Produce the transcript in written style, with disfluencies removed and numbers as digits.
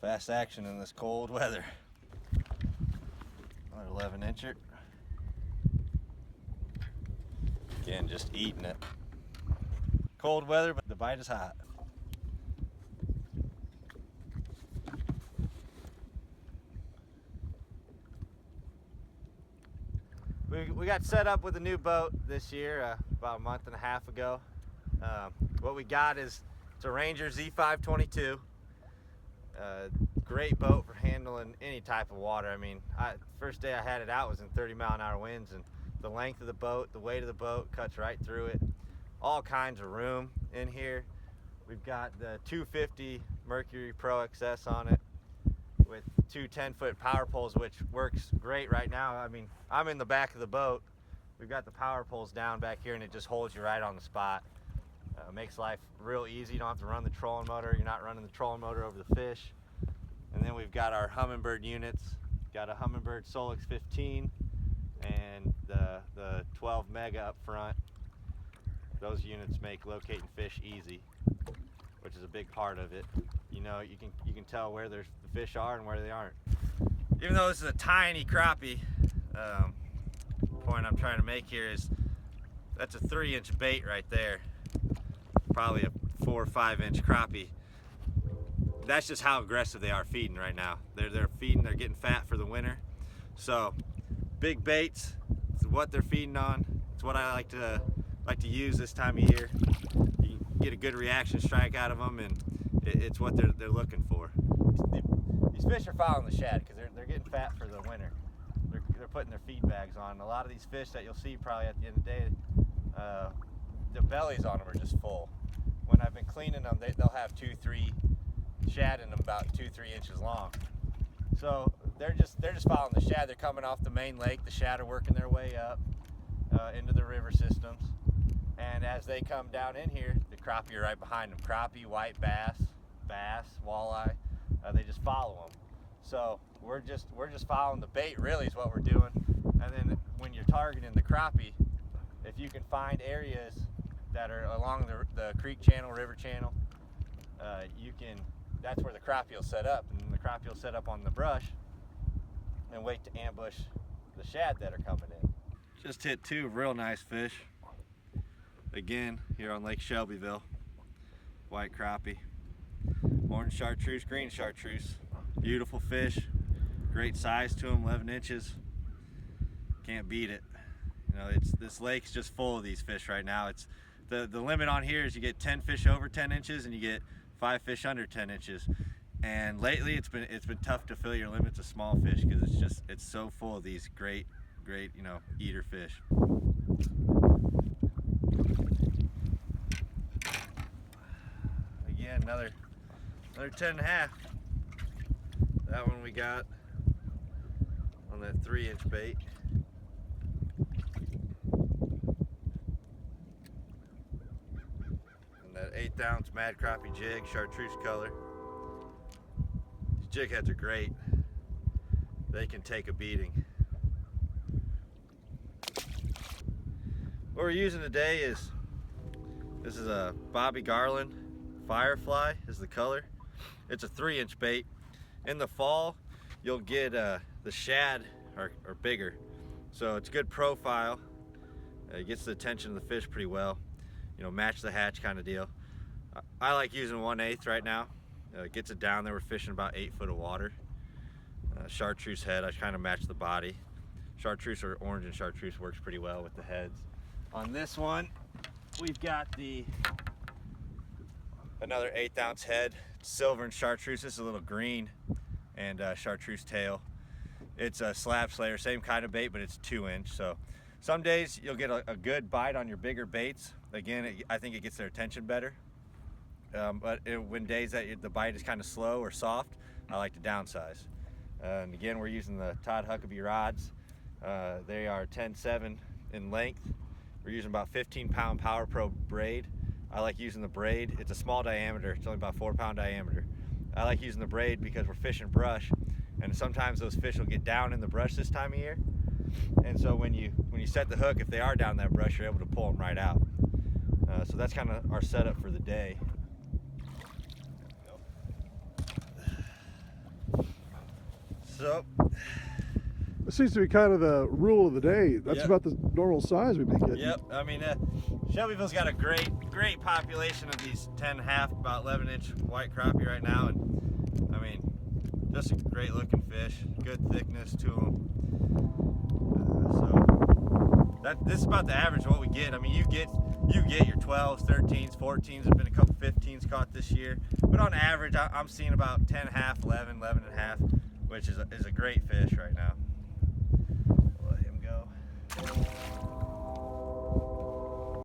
Fast action in this cold weather. Another 11-incher. Again, just eating it. Cold weather, but the bite is hot. We got set up with a new boat this year, about a month and a half ago. What we got is, it's a Ranger Z522. Great boat for handling any type of water. I mean, first day I had it out was in 30-mile-an-hour winds, and the length of the boat, the weight of the boat cuts right through it. All kinds of room in here. We've got the 250 Mercury Pro XS on it with two 10-foot power poles, which works great right now. I mean, I'm in the back of the boat. We've got the power poles down back here, and it just holds you right on the spot. Makes life real easy. You don't have to run the trolling motor. You're not running the trolling motor over the fish. And then we've got our Hummingbird units. Got a Hummingbird Solix 15 and the 12 mega up front. Those units make locating fish easy, which is a big part of it. You know, you can tell where the fish are and where they aren't. Even though this is a tiny crappie, point I'm trying to make here is that's a 3-inch bait right there. Probably a 4 or 5-inch crappie. That's just how aggressive they are feeding right now. They're feeding, they're getting fat for the winter. So big baits, it's what they're feeding on. It's what I like to use this time of year. You can get a good reaction strike out of them, and it's what they're looking for. These fish are following the shad because they're getting fat for the winter. They're putting their feed bags on. A lot of these fish that you'll see probably at the end of the day, the bellies on them are just full. When I've been cleaning them, they'll have 2-3 shad in them, about 2-3 inches long. So they're just following the shad. They're coming off the main lake. The shad are working their way up into the river systems. And as they come down in here, the crappie are right behind them. Crappie, white bass, walleye, they just follow them. So we're just following the bait, really, is what we're doing. And then when you're targeting the crappie, if you can find areas that are along the creek channel, river channel, that's where the crappie will set up, and the crappie will set up on the brush and wait to ambush the shad that are coming in. Just hit 2 real nice fish. Again, here on Lake Shelbyville. White crappie. Orange chartreuse, green chartreuse. Beautiful fish. Great size to them, 11 inches. Can't beat it. You know, this lake's just full of these fish right now. It's the limit on here is you get 10 fish over 10 inches and you get 5 fish under 10 inches. And lately it's been tough to fill your limits of small fish because it's so full of these great, you know, eater fish. Again, another 10.5. That one we got on that 3-inch bait. And that 1/8 ounce mad crappie jig, chartreuse color. These jig heads are great. They can take a beating. What we're using today is, this is a Bobby Garland Firefly is the color. It's a 3-inch bait. In the fall, you'll get the shad are bigger, so it's good profile. It gets the attention of the fish pretty well. You know, match the hatch kind of deal. I like using 1/8 right now. It gets it down there. We're fishing about 8 foot of water. Chartreuse head, I kind of match the body. Chartreuse or orange and chartreuse works pretty well with the heads. On this one, we've got another 1/8 ounce head, silver and chartreuse. This is a little green and chartreuse tail. It's a slab slayer, same kind of bait, but it's 2-inch. So some days you'll get a good bite on your bigger baits. Again, I think it gets their attention better. But when days that the bite is kind of slow or soft, I like to downsize. And again, we're using the Todd Huckabee rods. They are 10.7 in length. We're using about 15-pound Power Pro braid. I like using the braid. It's a small diameter. It's only about 4-pound diameter. I like using the braid because we're fishing brush, and sometimes those fish will get down in the brush this time of year. And so when you set the hook, if they are down that brush, you're able to pull them right out. So that's kind of our setup for the day. So It seems to be kind of the rule of the day. That's Yep. about the normal size we've been getting. Yep, I mean, Shelbyville's got a great population of these 10.5, about 11-inch white crappie right now, and I mean, just a great looking fish, good thickness to them. This is about the average of what we get. I mean, you get your 12s, 13s, 14s. There's been a couple 15s caught this year, but on average, I'm seeing about 10.5, 11, 11.5, which is a great fish right now. Let him go.